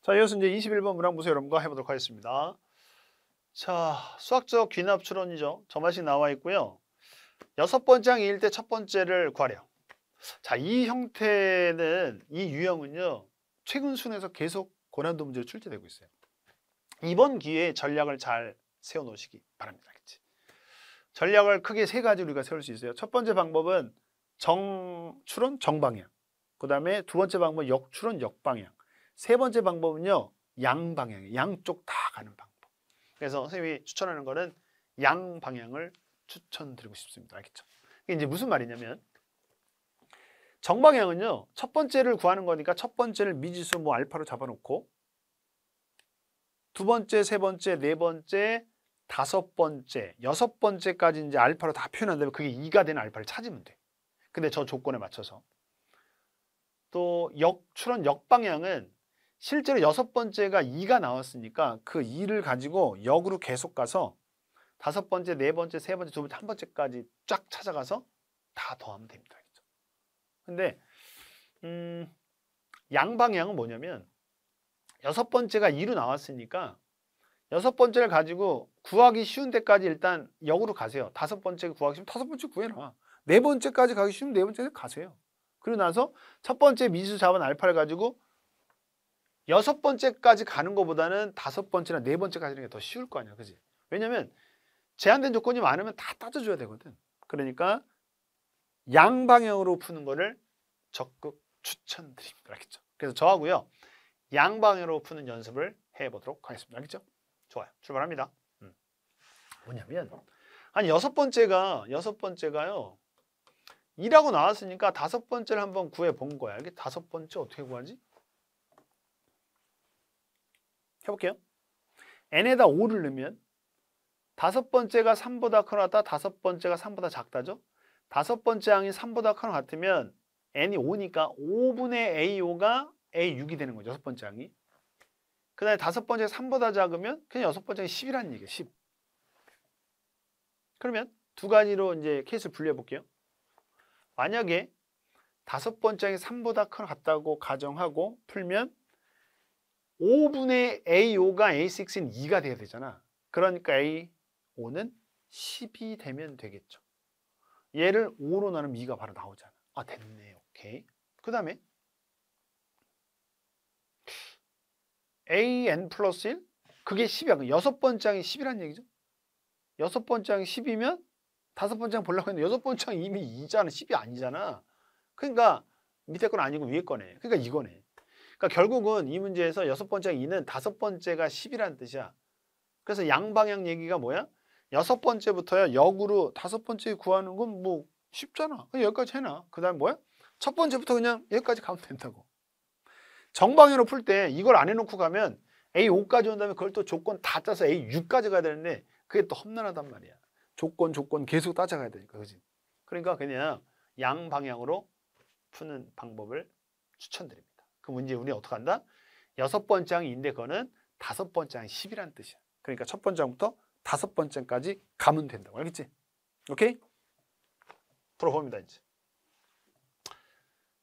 자, 이어서 이제 21번 문항부서 여러분과 해보도록 하겠습니다. 자, 수학적 귀납 추론이죠. 저만씩 나와 있고요. 6번째 항일 때 첫 번째를 구하래요. 자, 이 형태는, 이 유형은요, 최근 수능에서 계속 고난도 문제로 출제되고 있어요. 이번 기회에 전략을 잘 세워놓으시기 바랍니다. 알겠지? 전략을 크게 세 가지 우리가 세울 수 있어요. 첫 번째 방법은 정추론, 정방향. 그 다음에 두 번째 방법은 역추론, 역방향. 세 번째 방법은요, 양방향, 양쪽 다 가는 방법. 그래서 선생님이 추천하는 거는 양방향을 추천드리고 싶습니다. 알겠죠? 이게 이제 무슨 말이냐면, 정방향은요, 첫 번째를 구하는 거니까 첫 번째를 미지수 뭐 알파로 잡아놓고, 두 번째, 세 번째, 네 번째, 다섯 번째, 여섯 번째까지 이제 알파로 다 표현한다면 그게 2가 되는 알파를 찾으면 돼. 근데 저 조건에 맞춰서. 또 역추론, 역방향은 실제로 여섯 번째가 2가 나왔으니까 그 2를 가지고 역으로 계속 가서 다섯 번째, 네 번째, 세 번째, 두 번째, 한 번째까지 쫙 찾아가서 다 더하면 됩니다. 근데 양방향은 뭐냐면 여섯 번째가 2로 나왔으니까 여섯 번째를 가지고 구하기 쉬운 데까지 일단 역으로 가세요. 다섯 번째 구하기 쉬우면 다섯 번째 구해라. 네 번째까지 가기 쉬우면 네 번째 가세요. 그리고 나서 첫 번째 미지수 잡은 알파를 가지고 여섯 번째까지 가는 것보다는 다섯 번째나 네 번째까지 가는 게 더 쉬울 거 아니야. 그지? 왜냐면 제한된 조건이 많으면 다 따져줘야 되거든. 그러니까 양방향으로 푸는 거를 적극 추천드립니다. 알겠죠? 그래서 저하고요, 양방향으로 푸는 연습을 해보도록 하겠습니다. 알겠죠? 좋아요. 출발합니다. 뭐냐면, 아니, 여섯 번째가요, 2라고 나왔으니까 다섯 번째를 한번 구해본 거야. 이게 다섯 번째 어떻게 구하지? 해볼게요. n에다 5를 넣으면 다섯 번째가 3보다 크다, 다섯 번째가 3보다 작다죠? 다섯 번째 항이 3보다 크나 같으면 n이 5니까 5분의 a5가 a6이 되는 거죠. 여섯 번째 항이. 그 다음에 다섯 번째가 3보다 작으면 그냥 여섯 번째가 10이라는 얘기예요. 10. 그러면 두 가지로 이제 케이스를 분류해 볼게요. 만약에 다섯 번째 항이 3보다 크나 같다고 가정하고 풀면 5분의 a5가 a6인 2가 돼야 되잖아. 그러니까 a5는 10이 되면 되겠죠. 얘를 5로 나누면 2가 바로 나오잖아. 아, 됐네. 오케이. 그 다음에 an 플러스 1? 그게 10이야. 여섯 번째 항이 10이란 얘기죠. 여섯 번째 항이 10이면 다섯 번째 항 보려고 했는데 여섯 번째 항이 이미 2잖아. 10이 아니잖아. 그러니까 밑에 건 아니고 위에 거네. 그러니까 이거네. 그러니까 결국은 이 문제에서 여섯 번째 항 2는 다섯 번째가 10이라는 뜻이야. 그래서 양방향 얘기가 뭐야? 여섯 번째부터야 역으로 다섯 번째 구하는 건 뭐 쉽잖아. 그냥 여기까지 해놔. 그 다음 뭐야? 첫 번째부터 그냥 여기까지 가면 된다고. 정방향으로 풀 때 이걸 안 해놓고 가면 A5까지 온다면 그걸 또 조건 다 짜서 A6까지 가야 되는데 그게 또 험난하단 말이야. 조건 계속 따져가야 되니까. 그지? 그러니까 그냥 양방향으로 푸는 방법을 추천드립니다. 그 문제 우리 어떻게 한다? 여섯 번째 항인데 그거는 다섯 번째 항이 10이라는 뜻이야. 그러니까 첫 번째 항부터 다섯 번째까지 가면 된다고. 알겠지? 오케이? 풀어봅니다, 이제.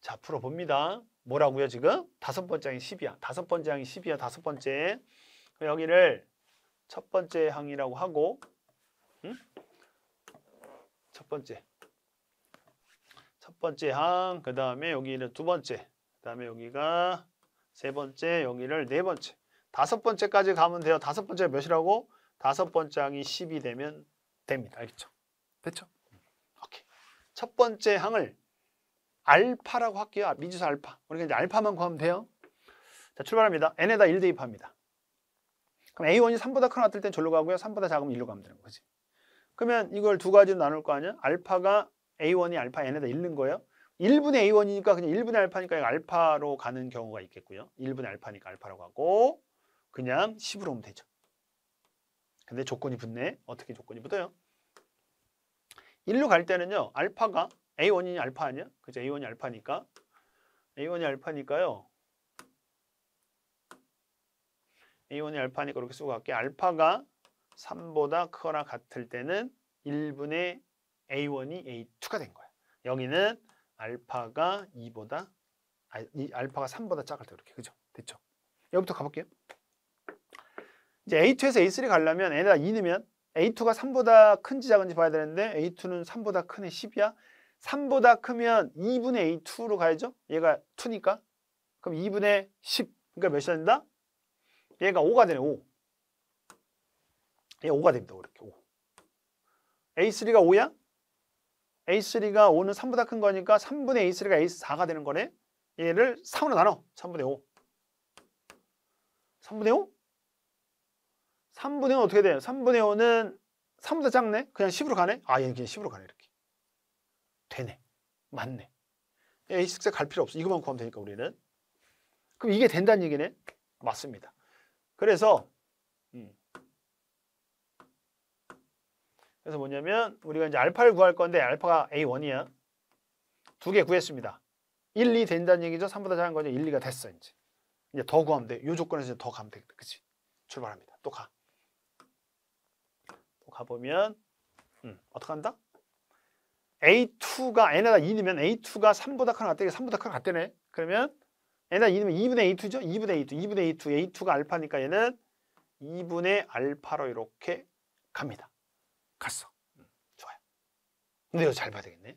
자, 풀어봅니다. 뭐라고요, 지금? 다섯 번째 항이 10이야. 다섯 번째 항이 10이야, 다섯 번째. 여기를 첫 번째 항이라고 하고, 응? 첫 번째 항, 그 다음에 여기는 두 번째, 그 다음에 여기가 세 번째, 여기를 네 번째. 다섯 번째까지 가면 돼요. 다섯 번째가 몇이라고? 다섯 번째 항이 10이 되면 됩니다. 알겠죠? 됐죠? 오케이. 첫 번째 항을 알파라고 할게요. 미지수 알파. 우리가 이제 알파만 구하면 돼요. 자, 출발합니다. n에다 1 대입합니다. 그럼 a1이 3보다 크거나 같을 땐 절로 가고요. 3보다 작으면 1로 가면 되는 거지. 그러면 이걸 두 가지로 나눌 거 아니야? 알파가 a1이 알파 n에다 1는 거예요. 1분의 a1이니까 그냥 1분의 알파니까 알파로 가는 경우가 있겠고요. 1분의 알파니까 알파라고 하고 그냥 10으로 오면 되죠. 근데 조건이 붙네. 어떻게 조건이 붙어요? 1로 갈 때는요. 알파가 A1이 알파 아니야? 그죠? A1이 알파니까. A1이 알파니까요. A1이 알파니까 이렇게 쓰고 갈게. 알파가 3보다 크거나 같을 때는 1분의 A1이 A2가 된 거야. 여기는 알파가 2보다 알파가 3보다 작을 때 이렇게. 그죠? 됐죠? 여기부터 가볼게요. 이제 A2에서 A3 가려면 n에다 2 넣으면 A2가 3보다 큰지 작은지 봐야 되는데 A2는 3보다 크네 10이야. 3보다 크면 2분의 A2로 가야죠. 얘가 2니까. 그럼 2분의 10. 그러니까 몇이 된다? 얘가 5가 되네. 5. 얘 5가 됩니다. 이렇게 5. A3가 5야? A3가 5는 3보다 큰 거니까 3분의 A3가 A4가 되는 거네. 얘를 3으로 나눠. 3분의 5. 3분의 5? 3분의 5 어떻게 돼요? 3분의 5는 3보다 작네? 그냥 10으로 가네? 아, 얘는 그냥 10으로 가네. 이렇게. 되네. 맞네. A6에 갈 필요 없어. 이거만 구하면 되니까 우리는. 그럼 이게 된다는 얘기네? 맞습니다. 그래서 뭐냐면 우리가 이제 알파를 구할 건데 알파가 A1이야. 2개 구했습니다. 1, 2 된다는 얘기죠. 3보다 작은 거죠. 1, 2가 됐어. 이제 더 구하면 돼. 이 조건에서 더 가면 되겠다. 그치? 출발합니다. 또 가. 또 가보면 어떻게 한다? A2가 n에다 2 넣으면 A2가 3보다 크나 같대. 3보다 크나 같대네. 그러면 n에다 2 넣으면 2분의 A2죠? 2분의 A2. 2분의 A2. A2가 알파니까 얘는 2분의 알파로 이렇게 갑니다. 갔어. 좋아요. 근데 이거 잘 봐야 되겠네.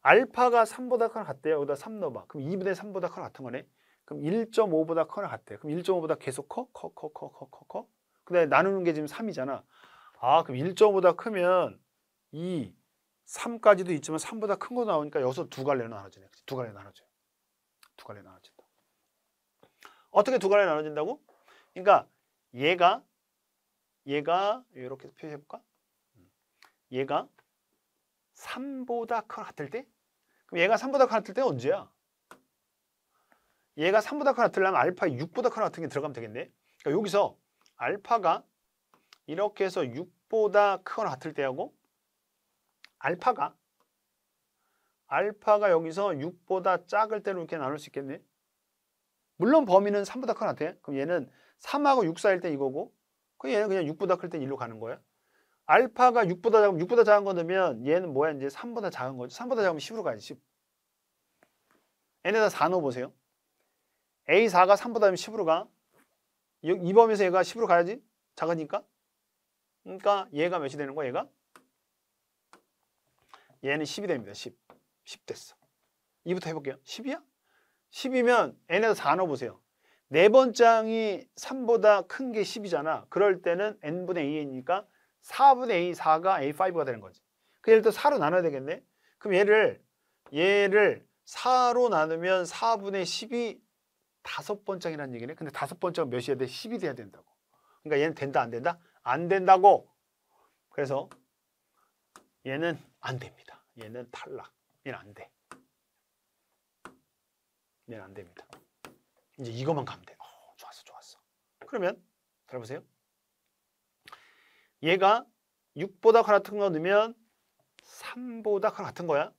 알파가 3보다 크나 같대요. 여기다 3 넣어봐. 그럼 2분의 3보다 크나 같은 거네. 그럼 1.5보다 크나 같대. 그럼 1.5보다 계속 커. 그 다음에 나누는 게 지금 3이잖아. 아, 그럼 1.5보다 크면 2, 3까지도 있지만 3보다 큰 거 나오니까 여기서 두 갈래로 나눠지네. 두 갈래로 나눠져요. 두 갈래로 나눠진다. 어떻게 두 갈래로 나눠진다고? 그러니까 얘가 이렇게 표시해볼까? 얘가 3보다 크나 같을 때? 그럼 얘가 3보다 크나 같을 때는 언제야? 얘가 3보다 크나 같으려면 알파 6보다 크나 같은 게 들어가면 되겠네. 그러니까 여기서 알파가 이렇게 해서 6보다 크거나 같을 때하고 알파가 여기서 6보다 작을 때로 이렇게 나눌 수 있겠네. 물론 범위는 3보다 크거나 같아. 그럼 얘는 3하고 6 사이일 때 이거고, 그럼 얘는 그냥 6보다 클 때 1로 가는 거야. 알파가 6보다 작은 거 넣으면 얘는 뭐야? 이제 3보다 작은 거죠. 3보다 작으면 10으로 가야지. 10. n에다 4 넣어보세요. A4가 3보다 작으면 10으로 가. 이 범위에서 얘가 10으로 가야지. 작으니까. 그러니까 얘가 몇이 되는 거야? 얘는 10이 됩니다. 10. 10 됐어. 2부터 해볼게요. 10이야? 10이면 n에다 4 넣어보세요. 네 번장이 3보다 큰 게 10이잖아. 그럴 때는 n분의 a니까 4분의 a4가 a5가 되는 거지. 그 예를 들어 4로 나눠야 되겠네. 그럼 얘를 4로 나누면 4분의 10이 5번장이라는 얘기네. 근데 5번장은 몇이어야 돼? 10이 돼야 된다고. 그러니까 얘는 된다 안 된다? 안 된다고. 그래서 얘는 안 됩니다. 얘는 탈락. 얘는 안 돼. 얘는 안 됩니다. 이제 이것만 가면 돼. 좋았어. 그러면 잘 보세요. 얘가 6보다 같은 거 넣으면 3보다 같은 거야.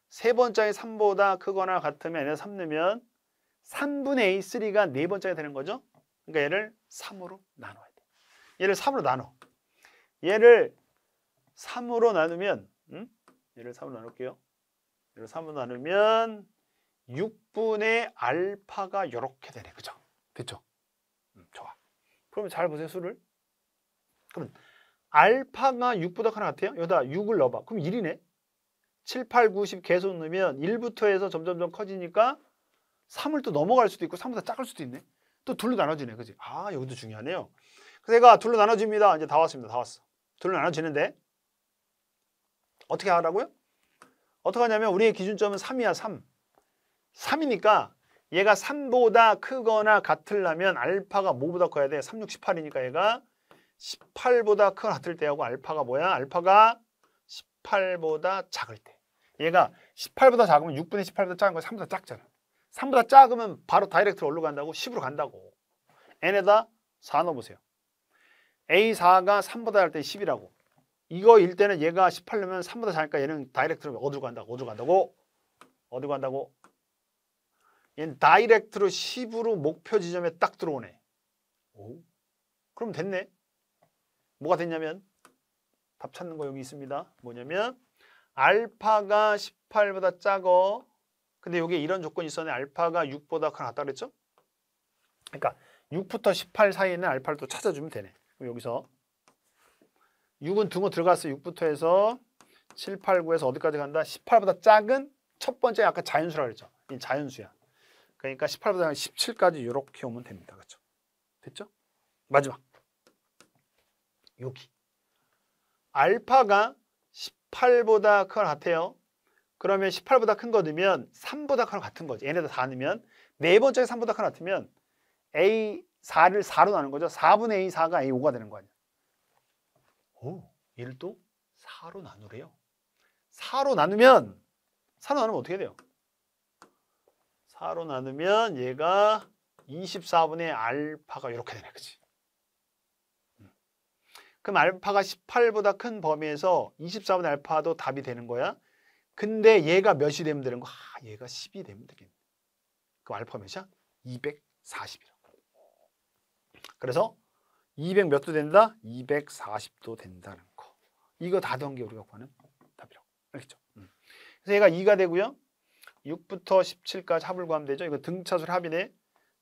세 번째에 3보다 크거나 같으면 얘는 3 넣으면 3분의 A3가 네 번째가 되는 거죠. 그러니까 얘를 3으로 나눠야 돼. 얘를 3으로 나눠. 얘를 3으로 나누면 얘를 3으로 나눌게요. 얘를 3으로 나누면 6분의 알파가 이렇게 되네. 그죠? 됐죠? 좋아. 그러면 잘 보세요. 수를. 그러면 알파가 6보다 하나 같아요. 여기다 6을 넣어봐. 그럼 1이네. 7, 8, 9, 10 계속 넣으면 1부터 해서 점점점 커지니까 3을 또 넘어갈 수도 있고 3보다 작을 수도 있네. 또 둘로 나눠지네. 그지? 아, 여기도 중요하네요. 그래서 얘가 둘로 나눠집니다. 이제 다 왔습니다. 다 왔어. 둘로 나눠지는데 어떻게 하라고요? 어떻게 하냐면 우리의 기준점은 3이야. 3. 3이니까 얘가 3보다 크거나 같으려면 알파가 뭐보다 커야 돼? 3, 6, 18이니까 얘가 18보다 크거나 같을 때하고 알파가 뭐야? 알파가 18보다 작을 때. 얘가 18보다 작으면 6분의 18보다 작은 거 3보다 작잖아. 3보다 작으면 바로 다이렉트로 어디로 간다고? 10으로 간다고. n에다 4 넣어보세요. A4가 3보다 할 때 10이라고. 이거일 때는 얘가 18 넣으면 3보다 작으니까 얘는 다이렉트로 어디로 간다고? 어디로 간다고? 어디로 간다고? 얘는 다이렉트로 10으로 목표 지점에 딱 들어오네. 오, 그럼 됐네. 뭐가 됐냐면 답 찾는 거 여기 있습니다. 뭐냐면 알파가 18보다 작어. 근데 여기에 이런 조건이 있었네. 알파가 6보다 같다 그랬죠? 그러니까 6부터 18 사이에 있는 알파를 또 찾아주면 되네. 그럼 여기서 6은 등호 들어갔어. 6부터 해서 7, 8, 9에서 어디까지 간다? 18보다 작은 첫 번째 아까 자연수라고 그랬죠. 이 자연수야. 그러니까 18보다 17까지 이렇게 오면 됩니다. 그렇죠? 됐죠? 마지막. 여기. 알파가 18보다 큰 거 같아요. 그러면 18보다 큰 거 넣으면 3보다 큰 거 같은 거지. 얘네들 다 넣으면 네 번째가 3보다 큰 거 같으면 A4를 4로 나눈 거죠. 4분의 A4가 A5가 되는 거 아니야. 오, 얘를 또 4로 나누래요. 4로 나누면 어떻게 돼요? 4로 나누면 얘가 24분의 알파가 이렇게 되네. 그치? 그럼 알파가 18보다 큰 범위에서 24분의 알파도 답이 되는 거야. 근데 얘가 몇이 되면 되는 거야? 얘가 10이 되면 되겠네. 그럼 알파 몇이야? 240이라고. 그래서 200 몇도 된다? 240도 된다는 거. 이거 다 더한 게 우리가 구하는 답이라고. 알겠죠? 그래서 얘가 2가 되고요. 6부터 17까지 합을 구하면 되죠. 이거 등차수를 합이네.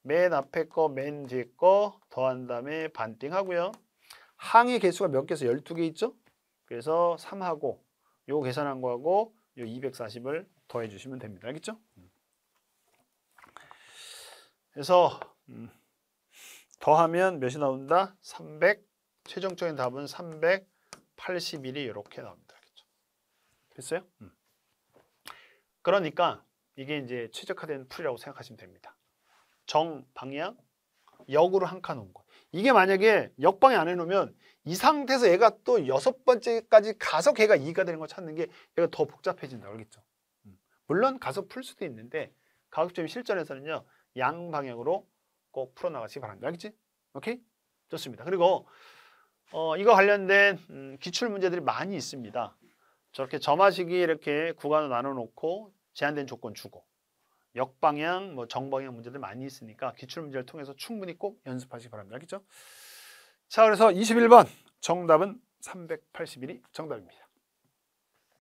맨 앞에 거, 맨 뒤에 거 더한 다음에 반띵하고요. 항의 개수가 몇 개에서 12개 있죠? 그래서 3하고 요거 계산한 거하고 요 240을 더해 주시면 됩니다. 알겠죠? 그래서 더하면 몇이 나온다? 300. 최종적인 답은 381이 이렇게 나옵니다. 알겠죠? 됐어요? 그러니까 이게 이제 최적화된 풀이라고 생각하시면 됩니다. 정, 방향, 역으로 한 칸 온 거. 이게 만약에 역방향 안 해놓으면 이 상태에서 얘가 또 6번째까지 가서 걔가 2가 되는 거 찾는 게 얘가 더 복잡해진다. 알겠죠? 물론 가서 풀 수도 있는데 가급적 실전에서는요. 양방향으로 꼭 풀어나가시기 바랍니다. 알겠지? 오케이? 좋습니다. 그리고 이거 관련된 기출 문제들이 많이 있습니다. 저렇게 점화식이 이렇게 구간으로 나눠놓고 제한된 조건 주고 역방향, 정방향 문제들 많이 있으니까 기출 문제를 통해서 충분히 꼭 연습하시기 바랍니다. 알겠죠? 자, 그래서 21번 정답은 381이 정답입니다.